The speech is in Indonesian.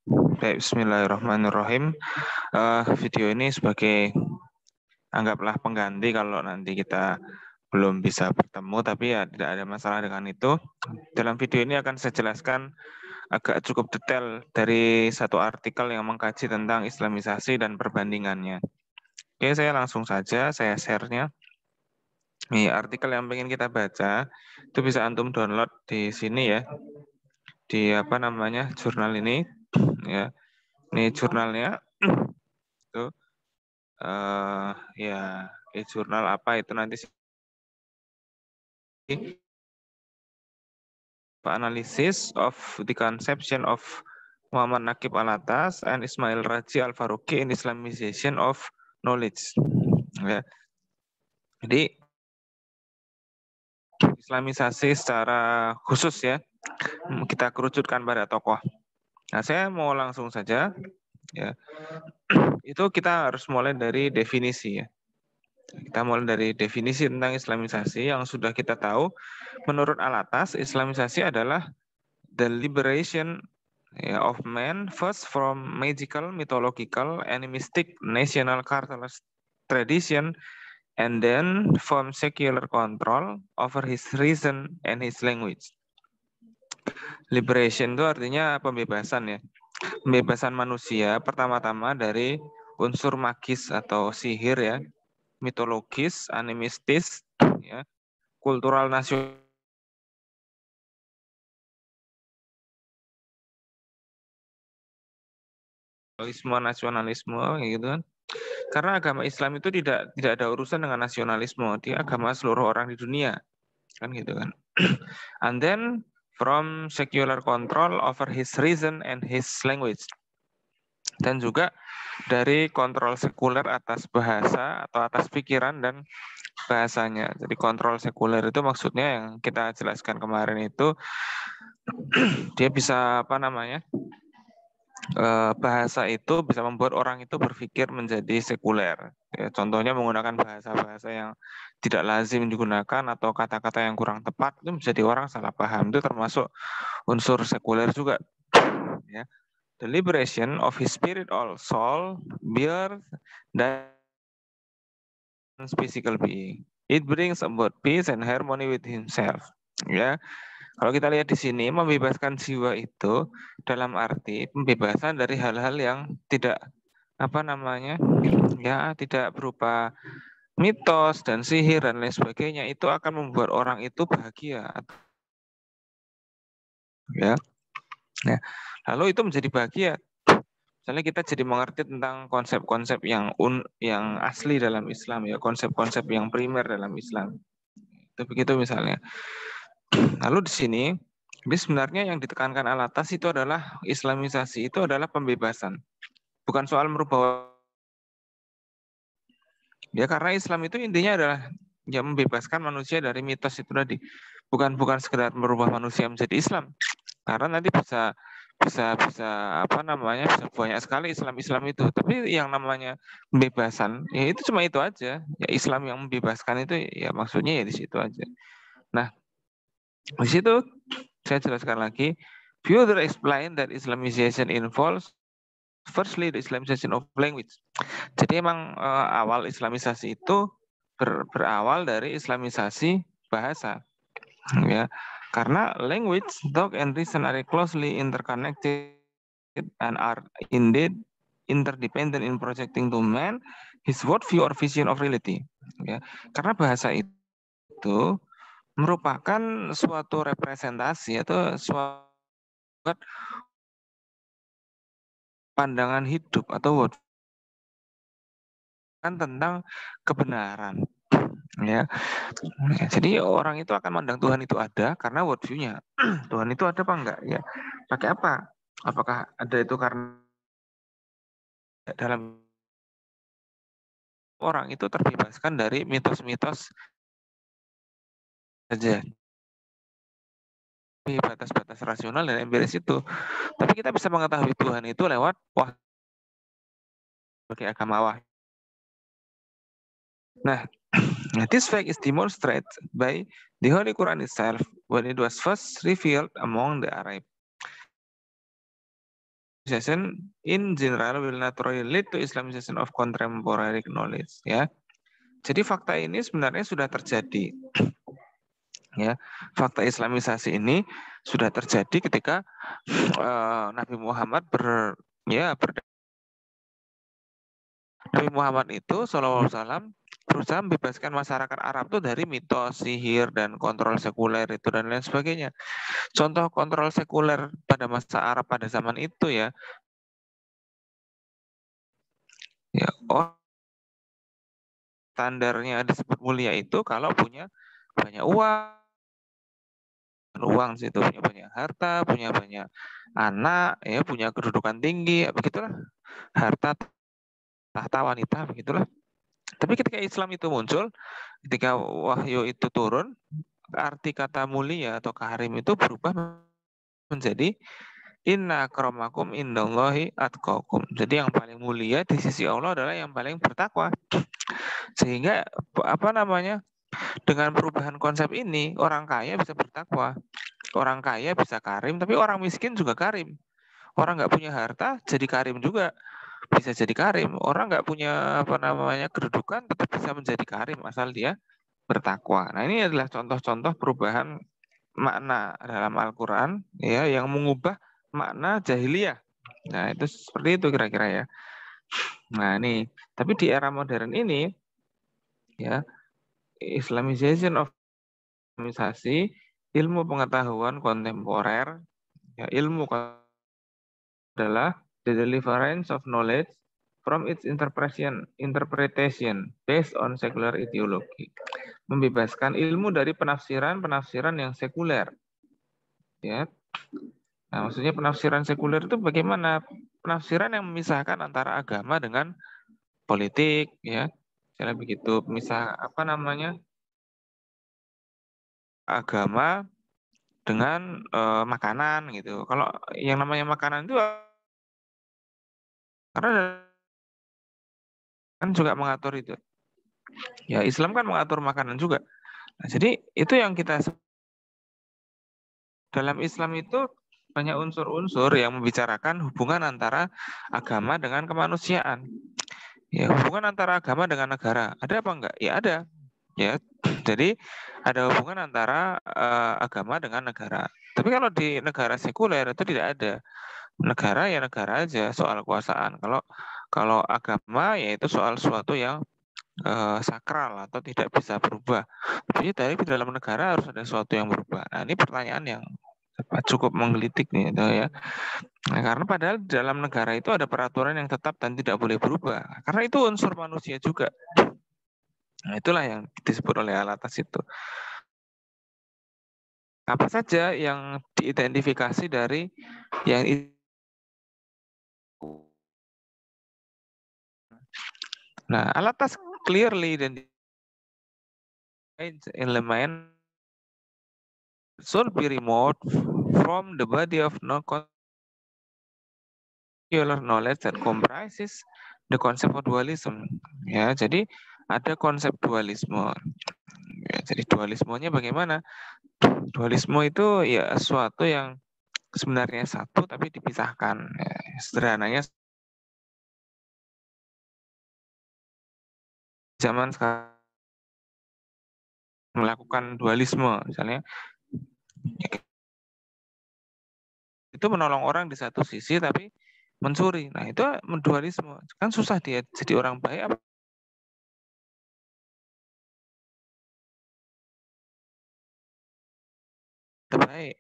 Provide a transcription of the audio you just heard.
Baik, bismillahirrahmanirrahim. Video ini sebagai anggaplah pengganti kalau nanti kita belum bisa bertemu, tapi ya tidak ada masalah dengan itu. Dalam video ini akan saya jelaskan agak cukup detail dari satu artikel yang mengkaji tentang Islamisasi dan perbandingannya. Oke, saya langsung saja, saya share-nya. Ini artikel yang ingin kita baca, itu bisa antum download di sini ya, di apa namanya, jurnal ini. Ya, ini jurnalnya. Itu ya, jurnal apa itu nanti analysis of the conception of Muhammad Naqib Alatas and Ismail Raji Al Faruqi in Islamization of Knowledge. Ya. Jadi Islamisasi secara khusus ya, kita kerucutkan pada tokoh. Nah, saya mau langsung saja ya. Itu kita harus mulai dari definisi ya. Kita mulai dari definisi tentang Islamisasi yang sudah kita tahu. Menurut Alatas, Islamisasi adalah the liberation of man first from magical, mythological, animistic, national cultural tradition, and then from secular control over his reason and his language. Liberation itu artinya pembebasan ya. Pembebasan manusia pertama-tama dari unsur magis atau sihir ya, mitologis, animistis, ya, kultural nasionalisme nasionalisme gitu kan. Karena agama Islam itu tidak ada urusan dengan nasionalisme, dia agama seluruh orang di dunia, kan gitu kan. And then from secular control over his reason and his language. Dan juga dari kontrol sekuler atas bahasa atau atas pikiran dan bahasanya. Jadi kontrol sekuler itu maksudnya yang kita jelaskan kemarin itu dia bisa apa namanya? Bahasa itu bisa membuat orang itu berpikir menjadi sekuler. Ya, contohnya menggunakan bahasa-bahasa yang tidak lazim digunakan atau kata-kata yang kurang tepat itu menjadi orang salah paham. Itu termasuk unsur sekuler juga. Ya. The liberation of his spirit or soul, birth, dan physical being. It brings about peace and harmony with himself. Ya, kalau kita lihat di sini, membebaskan jiwa itu dalam arti pembebasan dari hal-hal yang tidak apa namanya, ya tidak berupa mitos dan sihir dan lain sebagainya. Itu akan membuat orang itu bahagia, ya. Nah, lalu itu menjadi bahagia. Misalnya kita jadi mengerti tentang konsep-konsep yang asli dalam Islam ya, konsep-konsep yang primer dalam Islam. Itu begitu misalnya. Lalu di sini, jadi sebenarnya yang ditekankan Alatas itu adalah Islamisasi itu adalah pembebasan. Bukan soal merubah. Ya karena Islam itu intinya adalah ya membebaskan manusia dari mitos itu tadi. Bukan sekedar merubah manusia menjadi Islam. Karena nanti bisa apa namanya bisa banyak sekali Islam itu. Tapi yang namanya pembebasan ya itu cuma itu aja. Ya Islam yang membebaskan itu ya maksudnya ya di situ aja. Nah, di situ saya jelaskan lagi. Further explain that Islamization involves firstly the Islamization of language. Jadi emang awal Islamisasi itu berawal dari Islamisasi bahasa, ya. Karena language, thought, and reason are closely interconnected and are indeed interdependent in projecting to man his worldview or vision of reality. Ya. Karena bahasa itu merupakan suatu representasi atau suatu pandangan hidup atau tentang kebenaran, ya. Jadi orang itu akan mandang Tuhan itu ada karena worldview-nya. Tuhan itu ada apa enggak ya? Pakai apa? Apakah ada itu karena dalam orang itu terbebaskan dari mitos-mitos saja, batas-batas rasional dan empiris itu. Tapi kita bisa mengetahui Tuhan itu lewat sebagai agama wahyu. Nah, this fact is demonstrated by the Holy Quran itself when it was first revealed among the Arab. in general will naturally lead to Islamization of contemporary knowledge. Ya, jadi fakta ini sebenarnya sudah terjadi. Ya, fakta Islamisasi ini sudah terjadi ketika Nabi Muhammad Nabi Muhammad itu Shallallahu Alaihi Wasallam berusaha membebaskan masyarakat Arab itu dari mitos, sihir, dan kontrol sekuler itu dan lain sebagainya. Contoh kontrol sekuler pada masa Arab pada zaman itu ya standarnya disebut mulia itu kalau punya banyak uang situ, punya banyak harta, punya banyak anak, ya punya kedudukan tinggi, begitulah harta, tahta, wanita, begitulah. Tapi ketika Islam itu muncul, ketika wahyu itu turun, arti kata mulia atau karim itu berubah menjadi inna akramakum indallahi atqakum. Jadi yang paling mulia di sisi Allah adalah yang paling bertakwa. Sehingga dengan perubahan konsep ini, orang kaya bisa bertakwa, orang kaya bisa karim, tapi orang miskin juga karim. Orang nggak punya harta jadi karim juga, bisa jadi karim. Orang nggak punya kedudukan tetap bisa menjadi karim asal dia bertakwa. Nah, ini adalah contoh-contoh perubahan makna dalam Al-Quran ya yang mengubah makna jahiliyah. Nah, itu seperti itu kira-kira ya. Nah, ini tapi di era modern ini ya, Islamization of Islamisasi ilmu pengetahuan kontemporer ya, ilmu adalah the deliverance of knowledge from its interpretation based on secular ideology. Membebaskan ilmu dari penafsiran yang sekuler. Ya. Nah, maksudnya penafsiran sekuler itu bagaimana? Penafsiran yang memisahkan antara agama dengan politik, ya. Misalnya begitu, agama dengan makanan gitu. Kalau yang namanya makanan itu karena kan juga mengatur itu. Ya, Islam kan mengatur makanan juga. Nah, jadi itu yang kita dalam Islam itu banyak unsur-unsur yang membicarakan hubungan antara agama dengan kemanusiaan. Ya, hubungan antara agama dengan negara. Ada apa enggak? Ya ada. Ya, jadi ada hubungan antara agama dengan negara. Tapi kalau di negara sekuler itu tidak ada. Negara ya negara aja soal kekuasaan. Kalau agama ya itu soal sesuatu yang sakral atau tidak bisa berubah. Tapi di dalam negara harus ada sesuatu yang berubah. Nah, ini pertanyaan yang cukup menggelitik nih itu ya. Nah, karena padahal di dalam negara itu ada peraturan yang tetap dan tidak boleh berubah. Karena itu unsur manusia juga. Nah, itulah yang disebut oleh Al-Atas itu. Apa saja yang diidentifikasi dari yang Nah, Al-Atas clearly dan element should be removed from the body of knowledge that comprises the concept of dualism. Ya, jadi ada konsep dualisme. Ya, jadi dualismenya bagaimana? Dualisme itu ya sesuatu yang sebenarnya satu tapi dipisahkan. Ya, sederhananya zaman sekarang melakukan dualisme, misalnya itu menolong orang di satu sisi tapi mencuri. Nah, itu dualisme. Kan susah dia jadi orang baik apa baik.